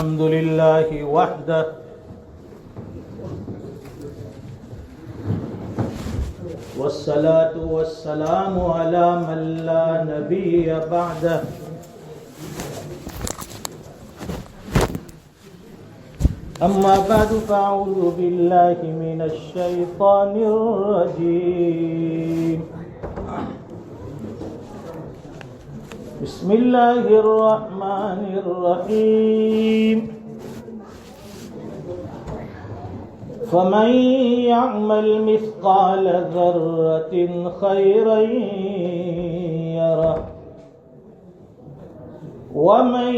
الحمد لله وحده والصلاة والسلام على من لا نبي بعده أما بعد فأعوذ بالله من الشيطان الرجيم بسم الله الرحمن الرحيم فمن يعمل مثقال ذرة خيرا يره ومن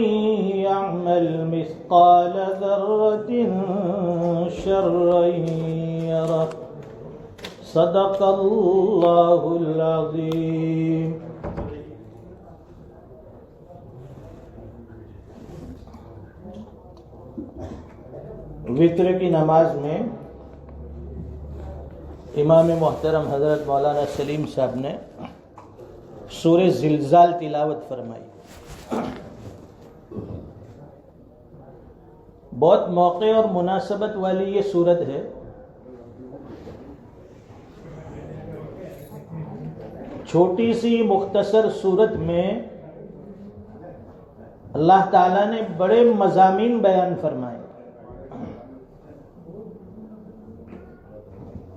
يعمل مثقال ذرة شرا يره صدق الله العظيم. وطر کی نماز میں امام محترم حضرت مولانا سلیم صاحب نے سورہ زلزال تلاوت فرمائی. بہت موقع اور مناسبت والی یہ سورت ہے. چھوٹی سی مختصر سورت میں اللہ تعالیٰ نے بڑے مضامین بیان فرمائے.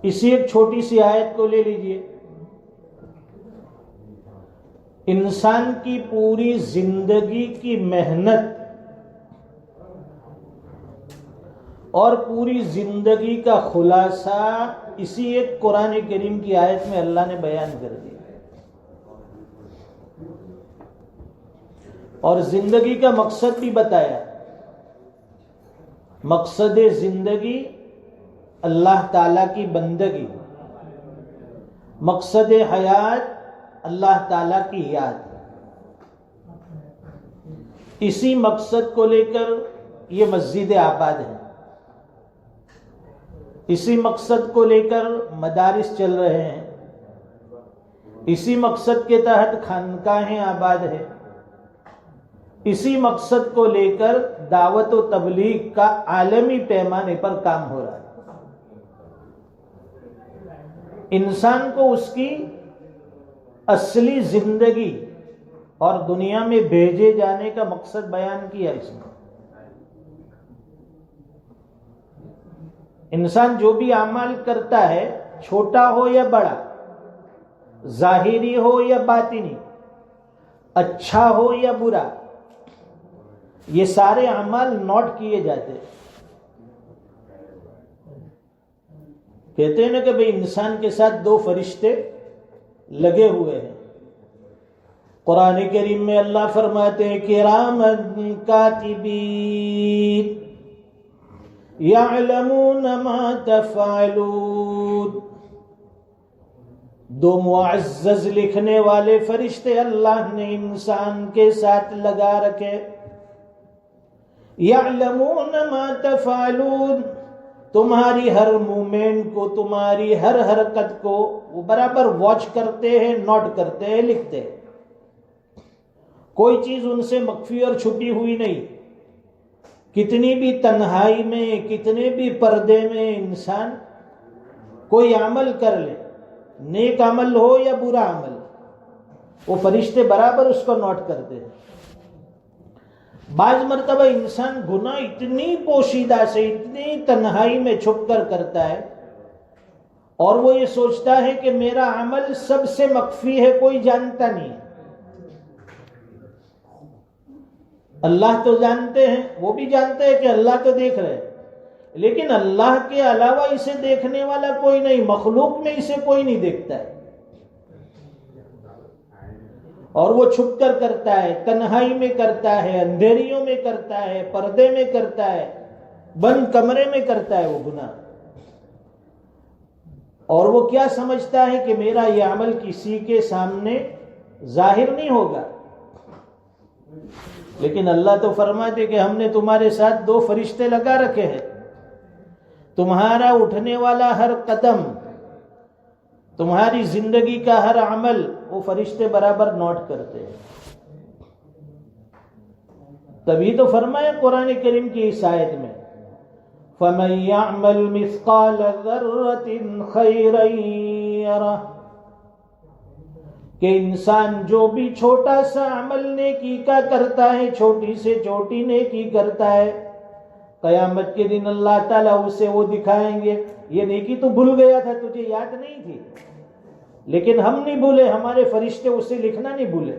اسی ایک چھوٹی سی آیت کو لے لیجئے. انسان کی پوری زندگی کی محنت اور پوری زندگی کا خلاصہ اسی ایک قرآن کریم کی آیت میں اللہ نے بیان کر دیا. اور زندگی کا مقصد بھی بتایا. مقصد زندگی اللہ تعالیٰ کی بندگی، مقصد حیات اللہ تعالیٰ کی یاد. اسی مقصد کو لے کر یہ مسجد آباد ہے. اسی مقصد کو لے کر مدارس چل رہے ہیں. اسی مقصد کے تحت خانقاہیں آباد ہے. اسی مقصد کو لے کر دعوت و تبلیغ کا عالمی پیمانے پر کام ہو رہا ہے. انسان کو اس کی اصلی زندگی اور دنیا میں بھیجے جانے کا مقصد بیان کیا اس میں. انسان جو بھی اعمال کرتا ہے، چھوٹا ہو یا بڑا، ظاہری ہو یا باطنی، اچھا ہو یا برا، یہ سارے اعمال نوٹ کیے جاتے ہیں. کہتے ہیں نا کہ بھئی انسان کے ساتھ دو فرشتے لگے ہوئے ہیں. قرآن کریم میں اللہ فرماتے ہیں کرامن کاتبین یعلمون ما تفعلون. دو معزز لکھنے والے فرشتے اللہ نے انسان کے ساتھ لگا رکھے. یعلمون ما تفعلون، تمہاری ہر مومنٹ کو، تمہاری ہر حرکت کو وہ برابر واچ کرتے ہیں، نوٹ کرتے ہیں، لکھتے ہیں. کوئی چیز ان سے مخفی اور چھپی ہوئی نہیں. کتنی بھی تنہائی میں، کتنے بھی پردے میں انسان کوئی عمل کر لے، نیک عمل ہو یا برا عمل، وہ فرشتے برابر اس کو نوٹ کرتے ہیں. بعض مرتبہ انسان گناہ اتنی پوشیدہ سے، اتنی تنہائی میں چھپ کر کرتا ہے اور وہ یہ سوچتا ہے کہ میرا عمل سب سے مخفی ہے، کوئی جانتا نہیں ہے. اللہ تو جانتے ہیں، وہ بھی جانتے ہیں کہ اللہ تو دیکھ رہے ہیں، لیکن اللہ کے علاوہ اسے دیکھنے والا کوئی نہیں. مخلوق میں اسے کوئی نہیں دیکھتا ہے اور وہ چھپ کر کرتا ہے، تنہائی میں کرتا ہے، اندھیریوں میں کرتا ہے، پردے میں کرتا ہے، بند کمرے میں کرتا ہے وہ گناہ. اور وہ کیا سمجھتا ہے کہ میرا یہ عمل کسی کے سامنے ظاہر نہیں ہوگا. لیکن اللہ تو فرماتے کہ ہم نے تمہارے ساتھ دو فرشتے لگا رکھے ہیں. تمہارا اٹھنے والا ہر قدم، تمہاری زندگی کا ہر عمل وہ فرشتے برابر نوٹ کرتے ہیں. تبھی تو فرمایا قرآن کریم کی اس آیت میں فَمَن يَعْمَلْ مِثْقَالَ ذَرَّةٍ خَيْرًا يَرَهُ، کہ انسان جو بھی چھوٹا سا عمل نیکی کا کرتا ہے، چھوٹی سے چھوٹی نیکی کرتا ہے، قیامت کے دن اللہ تعالیٰ اسے وہ دکھائیں گے. یہ نیکی تو بھول گیا تھا، تجھے یاد نہیں تھی، لیکن ہم نہیں بھولے، ہمارے فرشتے اسے لکھنا نہیں بھولے.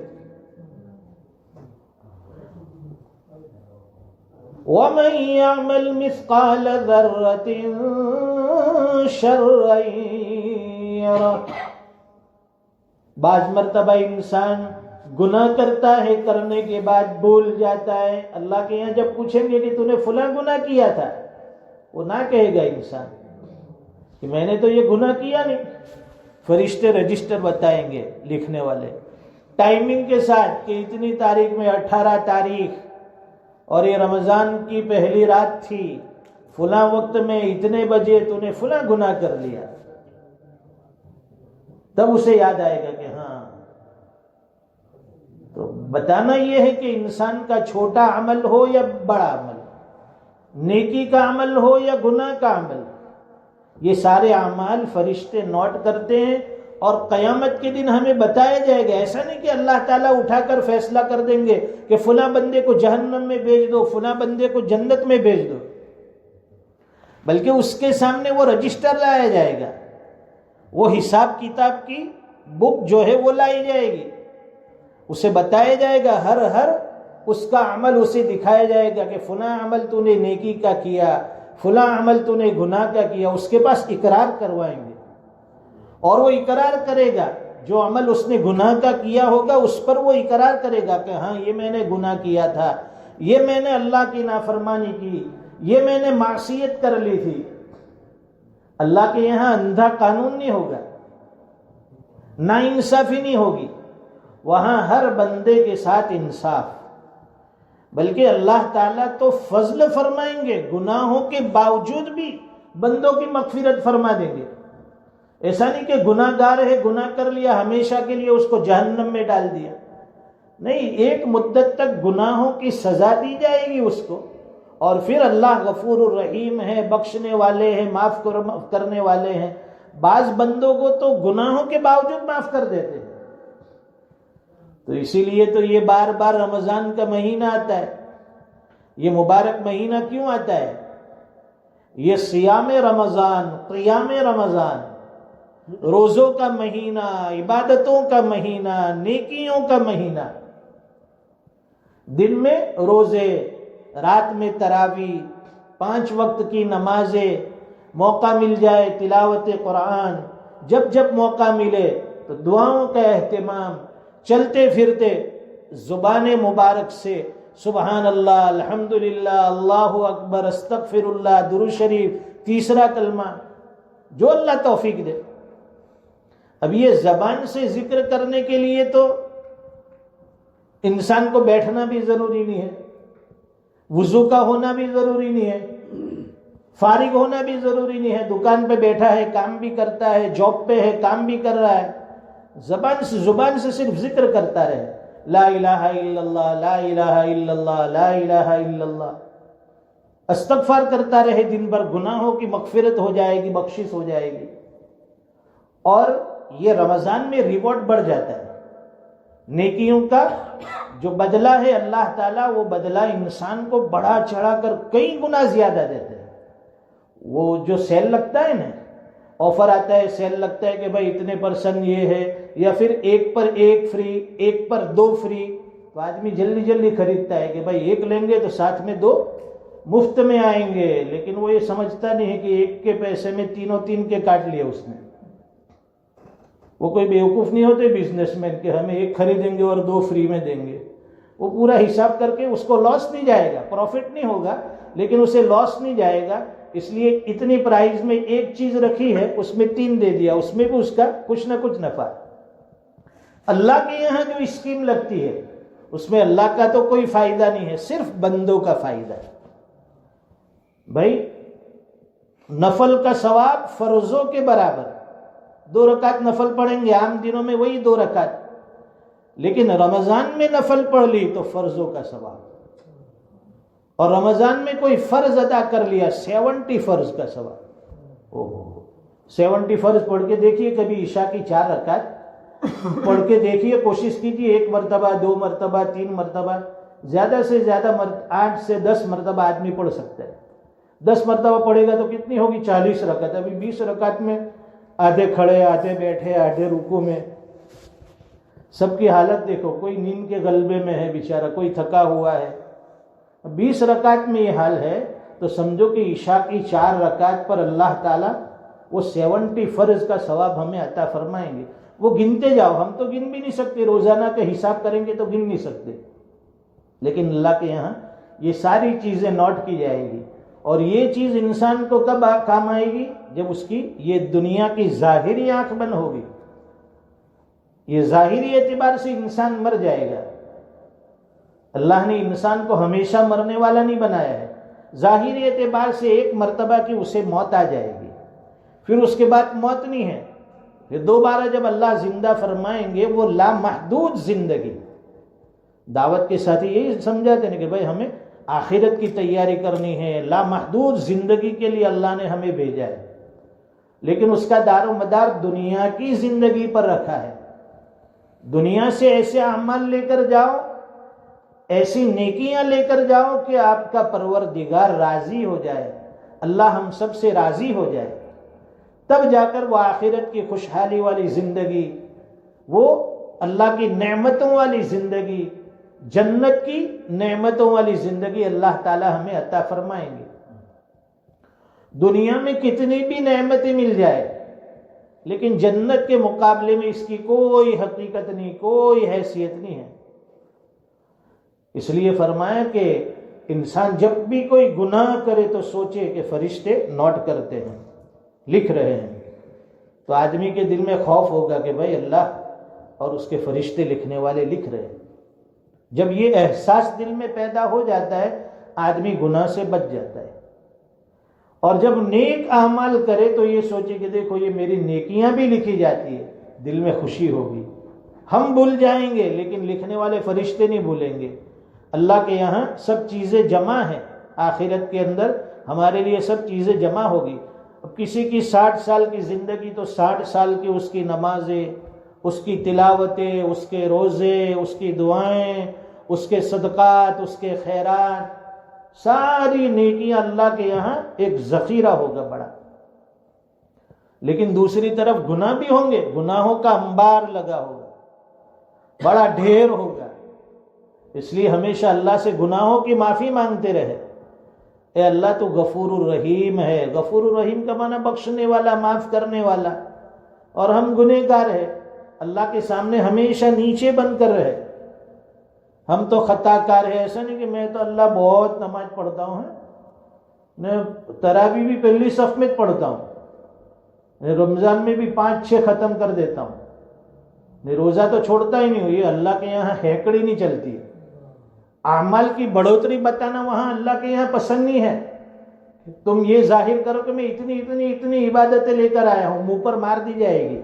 وَمَن يَعْمَلْ مِثْقَالَ ذَرَّةٍ شَرًّا يَرَهُ. بعض مرتبہ انسان گناہ کرتا ہے، کرنے کے بعد بھول جاتا ہے. اللہ کے یہاں جب پوچھیں گے کہ تو نے فلاں گناہ کیا تھا، وہ نہ کہے گا انسان کہ میں نے تو یہ گناہ کیا نہیں. فرشتے رجسٹر بتائیں گے لکھنے والے ٹائمنگ کے ساتھ کہ اتنی تاریخ میں 18 تاریخ اور یہ رمضان کی پہلی رات تھی، فلاں وقت میں اتنے بجے تو نے فلاں گناہ کر لیا. تب اسے یاد آئے گا کہ ہاں. تو بتانا یہ ہے کہ انسان کا چھوٹا عمل ہو یا بڑا عمل، نیکی کا عمل ہو یا گناہ کا عمل، یہ سارے اعمال فرشتے نوٹ کرتے ہیں اور قیامت کے دن ہمیں بتایا جائے گا. ایسا نہیں کہ اللہ تعالیٰ اٹھا کر فیصلہ کر دیں گے کہ فلاں بندے کو جہنم میں بھیج دو، فلاں بندے کو جنت میں بھیج دو، بلکہ اس کے سامنے وہ رجسٹر لایا جائے گا، وہ حساب کتاب کی بک جو ہے وہ لائی جائے گی. اسے بتایا جائے گا، ہر اس کا عمل اسے دکھایا جائے گا کہ فلاں عمل تو نے نیکی کا کیا، فلاں عمل تو نے گناہ کا کیا. اس کے پاس اقرار کروائیں گے اور وہ اقرار کرے گا. جو عمل اس نے گناہ کا کیا ہوگا اس پر وہ اقرار کرے گا کہ ہاں یہ میں نے گناہ کیا تھا، یہ میں نے اللہ کی نافرمانی کی، یہ میں نے معصیت کر لی تھی. اللہ کے یہاں اندھا قانون نہیں ہوگا، ناانصافی نہیں ہوگی، وہاں ہر بندے کے ساتھ انصاف. بلکہ اللہ تعالیٰ تو فضل فرمائیں گے، گناہوں کے باوجود بھی بندوں کی مغفرت فرما دیں گے. ایسا نہیں کہ گناہ گار ہے، گناہ کر لیا، ہمیشہ کے لیے اس کو جہنم میں ڈال دیا. نہیں، ایک مدت تک گناہوں کی سزا دی جائے گی اس کو، اور پھر اللہ غفور الرحیم ہے، بخشنے والے ہیں، معاف کرنے والے ہیں. بعض بندوں کو تو گناہوں کے باوجود معاف کر دیتے ہیں. تو اسی لیے تو یہ بار بار رمضان کا مہینہ آتا ہے. یہ مبارک مہینہ کیوں آتا ہے؟ یہ صیام رمضان، قیام رمضان، روزوں کا مہینہ، عبادتوں کا مہینہ، نیکیوں کا مہینہ. دن میں روزے، رات میں تراویح، 5 وقت کی نمازیں، موقع مل جائے تلاوت قرآن، جب جب موقع ملے تو دعاؤں کا اہتمام، چلتے پھرتے زبان مبارک سے سبحان اللہ، الحمدللہ، اللہ اکبر، استغفر اللہ، درود شریف، تیسرا کلمہ، جو اللہ توفیق دے. اب یہ زبان سے ذکر کرنے کے لیے تو انسان کو بیٹھنا بھی ضروری نہیں ہے، وضو کا ہونا بھی ضروری نہیں ہے، فارغ ہونا بھی ضروری نہیں ہے. دکان پہ بیٹھا ہے، کام بھی کرتا ہے، جاب پہ ہے، کام بھی کر رہا ہے، زبان سے صرف ذکر کرتا رہے، لا الہ الا اللہ، لا الہ الا اللہ، لا الہ الا اللہ، استغفار کرتا رہے دن بھر. گناہوں کی مغفرت ہو جائے گی، بخشش ہو جائے گی. اور یہ رمضان میں ریوارڈ بڑھ جاتا ہے. نیکیوں کا جو بدلہ ہے اللہ تعالیٰ وہ بدلہ انسان کو بڑھا چڑھا کر کئی گنا زیادہ دیتے ہیں. وہ جو سیل لگتا ہے نا، آفر آتا ہے، سیل لگتا ہے کہ بھائی اتنے % یہ ہے، یا پھر 1 پر 1 فری، 1 پر 2 فری، تو آدمی جلدی جلدی خریدتا ہے کہ بھائی 1 لیں گے تو ساتھ میں 2 مفت میں آئیں گے. لیکن وہ یہ سمجھتا نہیں ہے کہ 1 کے پیسے میں 3 کے کاٹ لیے اس نے. وہ کوئی بیوقوف نہیں ہوتے بزنس مین کہ ہمیں 1 خریدیں گے اور 2 فری میں دیں گے. وہ پورا حساب کر کے اس کو لاس نہیں جائے گا، پروفٹ نہیں ہوگا لیکن اسے لاس نہیں جائے گا. اس لیے اتنی پرائز میں 1 چیز رکھی ہے، اس میں 3 دے دیا، اس میں بھی اس کا کچھ نہ کچھ نفع. اللہ کے یہاں جو اسکیم لگتی ہے اس میں اللہ کا تو کوئی فائدہ نہیں ہے، صرف بندوں کا فائدہ ہے. بھائی نفل کا ثواب فرضوں کے برابر، 2 رکعت نفل پڑھیں گے، عام دنوں میں وہی 2 رکعت، لیکن رمضان میں نفل پڑھ لی تو فرضوں کا ثواب. اور رمضان میں کوئی فرض ادا کر لیا 70 فرض کا ثواب. 70 فرض پڑھ کے دیکھیے کبھی، عشاء کی 4 رکعت پڑھ کے دیکھیے، کوشش کیجیے 1 مرتبہ 2 مرتبہ 3 مرتبہ، زیادہ سے زیادہ 8 سے 10 مرتبہ آدمی پڑھ سکتا ہے. 10 مرتبہ پڑھے گا تو کتنی ہوگی؟ 40 رکعت. ابھی 20 رکعت میں آدھے کھڑے، آدھے بیٹھے، آدھے رکوع میں. سب کی حالت دیکھو، کوئی نیند کے غلبے میں ہے بیچارہ، کوئی تھکا ہوا ہے. 20 رکعت میں یہ حال ہے تو سمجھو کہ عشاء کی 4 رکعت پر اللہ تعالیٰ وہ 70 فرض کا ثواب ہمیں عطا فرمائیں گے. وہ گنتے جاؤ، ہم تو گن بھی نہیں سکتے، روزانہ کا حساب کریں گے تو گن نہیں سکتے، لیکن اللہ کے یہاں یہ ساری چیزیں نوٹ کی جائے گی. اور یہ چیز انسان کو کب کام آئے گی؟ جب اس کی یہ دنیا کی ظاہری آنکھ بند ہوگی. یہ ظاہری اعتبار سے انسان مر جائے گا. اللہ نے انسان کو ہمیشہ مرنے والا نہیں بنایا ہے. ظاہری اعتبار سے 1 مرتبہ کی اسے موت آ جائے گی، پھر اس کے بعد موت نہیں ہے. پھر دوبارہ جب اللہ زندہ فرمائیں گے وہ لامحدود زندگی. دعوت کے ساتھی یہی سمجھاتے ہیں کہ بھائی ہمیں آخرت کی تیاری کرنی ہے، لامحدود زندگی کے لیے اللہ نے ہمیں بھیجا ہے، لیکن اس کا دار و مدار دنیا کی زندگی پر رکھا ہے. دنیا سے ایسے اعمال لے کر جاؤ، ایسی نیکیاں لے کر جاؤ کہ آپ کا پروردگار راضی ہو جائے، اللہ ہم سب سے راضی ہو جائے. تب جا کر وہ آخرت کی خوشحالی والی زندگی، وہ اللہ کی نعمتوں والی زندگی، جنت کی نعمتوں والی زندگی اللہ تعالی ہمیں عطا فرمائیں گے. دنیا میں کتنی بھی نعمتیں مل جائے لیکن جنت کے مقابلے میں اس کی کوئی حقیقت نہیں، کوئی حیثیت نہیں ہے. اس لیے فرمایا کہ انسان جب بھی کوئی گناہ کرے تو سوچے کہ فرشتے نوٹ کرتے ہیں، لکھ رہے ہیں. تو آدمی کے دل میں خوف ہوگا کہ بھائی اللہ اور اس کے فرشتے لکھنے والے لکھ رہے ہیں. جب یہ احساس دل میں پیدا ہو جاتا ہے آدمی گناہ سے بچ جاتا ہے. اور جب نیک اعمال کرے تو یہ سوچے کہ دیکھو یہ میری نیکیاں بھی لکھی جاتی ہے، دل میں خوشی ہوگی. ہم بھول جائیں گے لیکن لکھنے والے فرشتے نہیں بھولیں گے. اللہ کے یہاں سب چیزیں جمع ہیں، آخرت کے اندر ہمارے لیے سب چیزیں جمع ہوگی. اب کسی کی 60 سال کی زندگی تو 60 سال کی اس کی نمازیں، اس کی تلاوتیں، اس کے روزے، اس کی دعائیں، اس کے صدقات، اس کے خیرات، ساری نیکیاں اللہ کے یہاں ایک ذخیرہ ہوگا بڑا. لیکن دوسری طرف گناہ بھی ہوں گے، گناہوں کا انبار لگا ہوگا، بڑا ڈھیر ہوگا. اس لیے ہمیشہ اللہ سے گناہوں کی معافی مانگتے رہے. اے اللہ تو غفور الرحیم ہے. غفور الرحیم کا معنی بخشنے والا، معاف کرنے والا. اور ہم گنہگار ہیں، اللہ کے سامنے ہمیشہ نیچے بن کر رہے. ہم تو خطا کار ہے. ایسا نہیں کہ میں تو اللہ بہت نماز پڑھتا ہوں، میں تراویح بھی پہلی صف میں پڑھتا ہوں، میں رمضان میں بھی 5-6 ختم کر دیتا ہوں، میں روزہ تو چھوڑتا ہی نہیں ہوں. یہ اللہ کے یہاں ہیکڑی نہیں چلتی ہے. اعمال کی بڑھوتری بتانا وہاں اللہ کے یہاں پسند نہیں ہے. تم یہ ظاہر کرو کہ میں اتنی عبادتیں لے کر آیا ہوں، منہ پر مار دی جائے گی.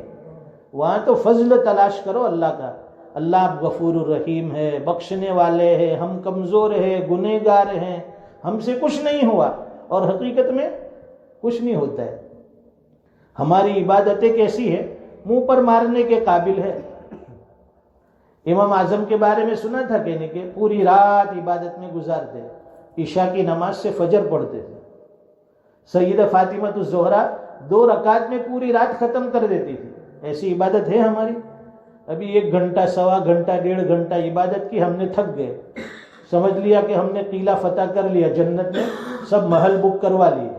وہاں تو فضل تلاش کرو اللہ کا. اللہ غفور الرحیم ہے، بخشنے والے ہیں. ہم کمزور ہیں، گنہگار ہیں، ہم سے کچھ نہیں ہوا، اور حقیقت میں کچھ نہیں ہوتا ہے. ہماری عبادتیں کیسی ہے؟ منہ پر مارنے کے قابل ہے. امام اعظم کے بارے میں سنا تھا کہنے کہ پوری رات عبادت میں گزارتے، عشاء کی نماز سے فجر پڑھتے تھے. سیدہ فاطمہ الزہرا 2 رکعت میں پوری رات ختم کر دیتی تھی. ایسی عبادت ہے ہماری؟ ابھی 1 گھنٹہ، سوا گھنٹہ، 1.5 گھنٹہ عبادت کی، ہم نے تھک گئے، سمجھ لیا کہ ہم نے قلعہ فتح کر لیا، جنت میں سب محل بک کروا لیے.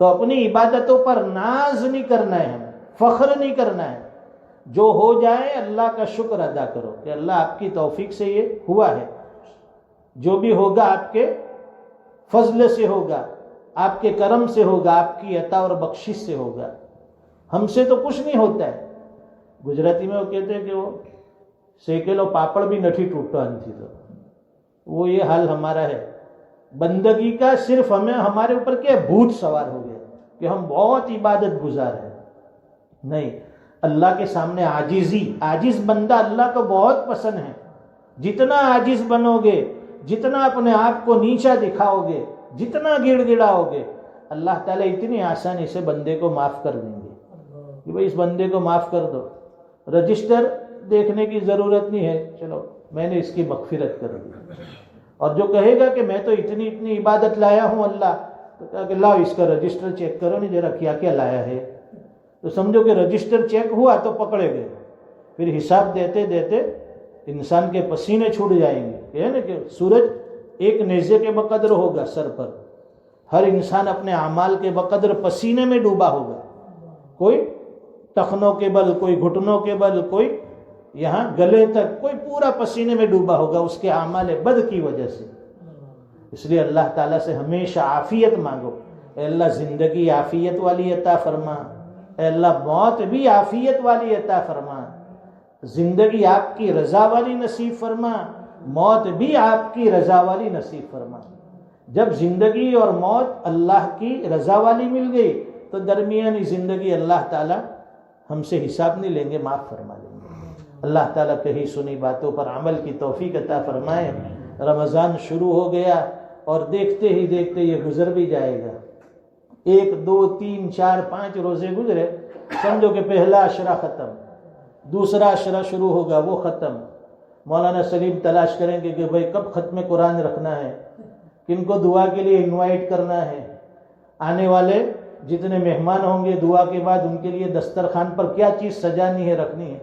تو اپنی عبادتوں پر ناز نہیں کرنا ہے، ہمیں فخر نہیں کرنا ہے. جو ہو جائے اللہ کا شکر ادا کرو کہ اللہ آپ کی توفیق سے یہ ہوا ہے. جو بھی ہوگا آپ کے فضل سے ہوگا، آپ کے کرم سے ہوگا، آپ کی عطا اور بخشش سے ہوگا. ہم سے تو کچھ نہیں ہوتا ہے. گجراتی میں وہ کہتے ہیں کہ وہ سیکلو پاپڑ بھی نٹھی ٹوٹا تھی. تو وہ یہ حال ہمارا ہے. بندگی کا صرف ہمارے اوپر کیا بھوت سوار ہو گیا کہ ہم بہت عبادت گزار ہیں. نہیں، اللہ کے سامنے عاجز بندہ اللہ کو بہت پسند ہے. جتنا عاجز بنو گے جتنا اپنے آپ کو نیچا دکھاؤ گے، جتنا گڑ گڑاؤ گے، اللہ تعالیٰ اتنی آسانی سے بندے کو معاف کر دیں گے کہ بھئی اس بندے کو معاف کر دو، رجسٹر دیکھنے کی ضرورت نہیں ہے، چلو میں نے اس کی مغفرت کر دی۔ اور جو کہے گا کہ میں تو اتنی عبادت لایا ہوں اللہ، تو کہا کہ لاؤ اس کا رجسٹر چیک کرو نہیں ذرا کیا کیا لایا ہے، تو سمجھو کہ رجسٹر چیک ہوا تو پکڑے گئے۔ پھر حساب دیتے دیتے انسان کے پسینے چھوٹ جائیں گے، کہ ہے نا کہ سورج ایک نیزے کے بقدر ہوگا سر پر، ہر انسان اپنے اعمال کے بقدر پسینے میں ڈوبا ہوگا، کوئی ٹخنوں کے بل، کوئی گھٹنوں کے بل، کوئی یہاں گلے تک، کوئی پورا پسینے میں ڈوبا ہوگا اس کے اعمال بد کی وجہ سے۔ اس لیے اللہ تعالیٰ سے ہمیشہ عافیت مانگو، اے اللہ زندگی عافیت والی عطا فرما، اے اللہ موت بھی عافیت والی عطا فرما، زندگی آپ کی رضا والی نصیب فرما، موت بھی آپ کی رضا والی نصیب فرما۔ جب زندگی اور موت اللہ کی رضا والی مل گئی تو درمیانی زندگی اللہ تعالیٰ ہم سے حساب نہیں لیں گے، معاف فرما لیں گے۔ اللہ تعالیٰ کہی سنی باتوں پر عمل کی توفیق عطا فرمائے۔ رمضان شروع ہو گیا اور دیکھتے ہی دیکھتے یہ گزر بھی جائے گا، 1 2 3 4 5 روزے گزرے، سمجھو کہ پہلا عشرہ ختم، دوسرا عشرہ شروع ہوگا وہ ختم۔ مولانا سلیم تلاش کریں گے کہ بھئی کب ختم قرآن رکھنا ہے، کن کو دعا کے لیے انوائٹ کرنا ہے، آنے والے جتنے مہمان ہوں گے دعا کے بعد ان کے لیے دسترخوان پر کیا چیز سجانی ہے، رکھنی ہے،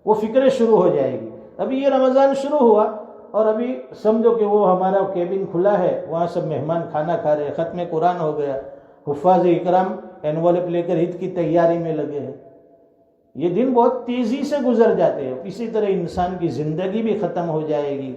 وہ فکریں شروع ہو جائے گی۔ ابھی یہ رمضان شروع ہوا اور ابھی سمجھو کہ وہ ہمارا کیبن کھلا ہے، وہاں سب مہمان کھانا کھا رہے، ختم قرآن ہو گیا، حفاظ اکرام انویلپ لے کر عید کی تیاری میں لگے ہیں۔ یہ دن بہت تیزی سے گزر جاتے ہیں۔ اسی طرح انسان کی زندگی بھی ختم ہو جائے گی۔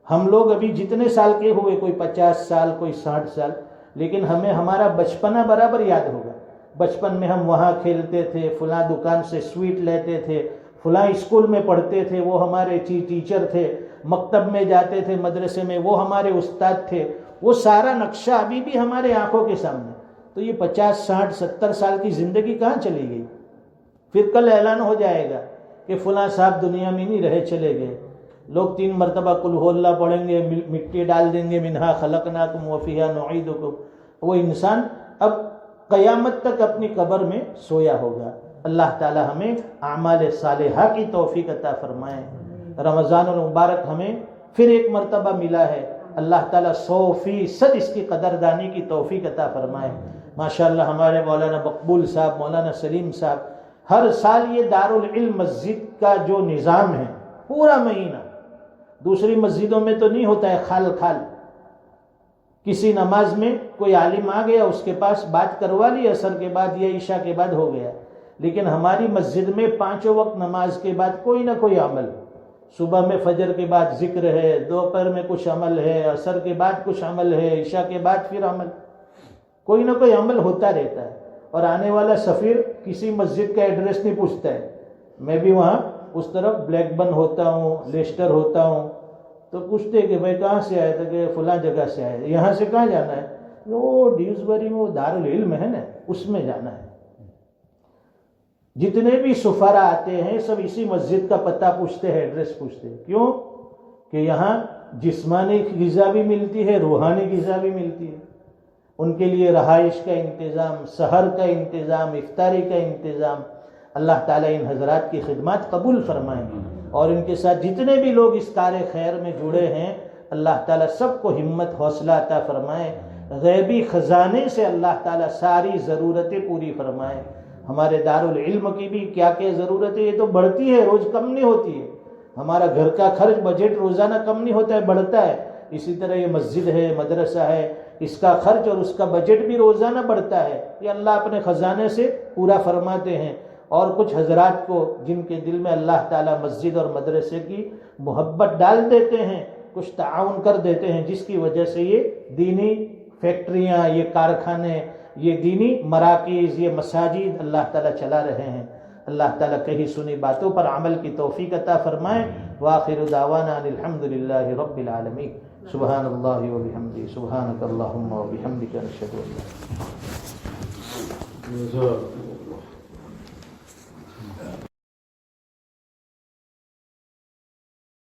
ہم لوگ ابھی جتنے سال کے ہوئے، کوئی 50 سال، کوئی 60 سال، لیکن ہمیں ہمارا بچپنا برابر یاد ہوگا۔ بچپن میں ہم وہاں کھیلتے تھے، فلاں دکان سے سویٹ لیتے تھے، فلاں اسکول میں پڑھتے تھے، وہ ہمارے ٹیچر تھے، مکتب میں جاتے تھے، مدرسے میں وہ ہمارے استاد تھے، وہ سارا نقشہ ابھی بھی ہمارے آنکھوں کے سامنے۔ تو یہ 50 60 70 سال کی زندگی کہاں چلی گئی؟ پھر کل اعلان ہو جائے گا کہ فلاں صاحب دنیا میں نہیں رہے، چلے گئے۔ لوگ 3 مرتبہ قل هو اللہ پڑھیں گے، مٹی ڈال دیں گے، منہا خلقناکم وفیہا نعیدکم، وہ انسان اب قیامت تک اپنی قبر میں سویا ہوگا۔ اللہ تعالی ہمیں اعمال صالحہ کی توفیق عطا فرمائے۔ رمضان المبارک ہمیں پھر ایک مرتبہ ملا ہے، اللہ تعالیٰ 100% اس کی قدردانی کی توفیق عطا فرمائے۔ ماشاءاللہ ہمارے مولانا مقبول صاحب، مولانا سلیم صاحب، ہر سال یہ دارالعلم مسجد کا جو نظام ہے پورا مہینہ، دوسری مسجدوں میں تو نہیں ہوتا ہے، خال خال کسی نماز میں کوئی عالم آ گیا، اس کے پاس بات کروا لی، عصر کے بعد یا عشاء کے بعد ہو گیا، لیکن ہماری مسجد میں 5 وقت نماز کے بعد کوئی نہ کوئی عمل، صبح میں فجر کے بعد ذکر ہے، دوپہر میں کچھ عمل ہے، عصر کے بعد کچھ عمل ہے، عشاء کے بعد پھر عمل، کوئی نہ کوئی عمل ہوتا رہتا ہے۔ اور آنے والا سفیر کسی مسجد کا ایڈریس نہیں پوچھتا ہے۔ میں بھی وہاں اس طرف بلیک بن ہوتا ہوں، لیسٹر ہوتا ہوں، تو پوچھتے کہ بھائی کہاں سے آئے تھے، کہ فلاں جگہ سے آئے، یہاں سے کہاں جانا ہے، وہ ڈیوزبری میں وہ دارالعلم ہے نا، اس میں جانا ہے۔ جتنے بھی سفرا آتے ہیں سب اسی مسجد کا پتہ پوچھتے ہیں، ایڈریس پوچھتے ہیں، کیوں کہ یہاں جسمانی غذا بھی ملتی ہے، روحانی غذا بھی ملتی ہے، ان کے لیے رہائش کا انتظام، سحر کا انتظام، افطاری کا انتظام۔ اللہ تعالیٰ ان حضرات کی خدمات قبول فرمائیں، اور ان کے ساتھ جتنے بھی لوگ اس کار خیر میں جڑے ہیں، اللہ تعالیٰ سب کو ہمت حوصلہ عطا فرمائے، غیبی خزانے سے اللہ تعالیٰ ساری ضرورتیں پوری فرمائے۔ ہمارے دارالعلم کی بھی کیا کیا ضرورت ہے، یہ تو بڑھتی ہے، روز کم نہیں ہوتی ہے۔ ہمارا گھر کا خرچ بجٹ روزانہ کم نہیں ہوتا ہے، بڑھتا ہے۔ اسی طرح یہ مسجد ہے، مدرسہ ہے، اس کا خرچ اور اس کا بجٹ بھی روزانہ بڑھتا ہے، یہ اللہ اپنے خزانے سے پورا فرماتے ہیں۔ اور کچھ حضرات کو جن کے دل میں اللہ تعالیٰ مسجد اور مدرسے کی محبت ڈال دیتے ہیں، کچھ تعاون کر دیتے ہیں، جس کی وجہ سے یہ دینی فیکٹریاں، یہ کارخانے، یہ دینی مراکز، یہ مساجد اللہ تعالیٰ چلا رہے ہیں۔ اللہ تعالیٰ کہی سنی باتوں پر عمل کی توفیق عطا فرمائے۔ وآخر دعوانا ان الحمدللہ رب العالمین۔ سبحان اللہ و بحمدہ، سبحانک اللہم و بحمدک، نشہد ان لا الہ الا انت۔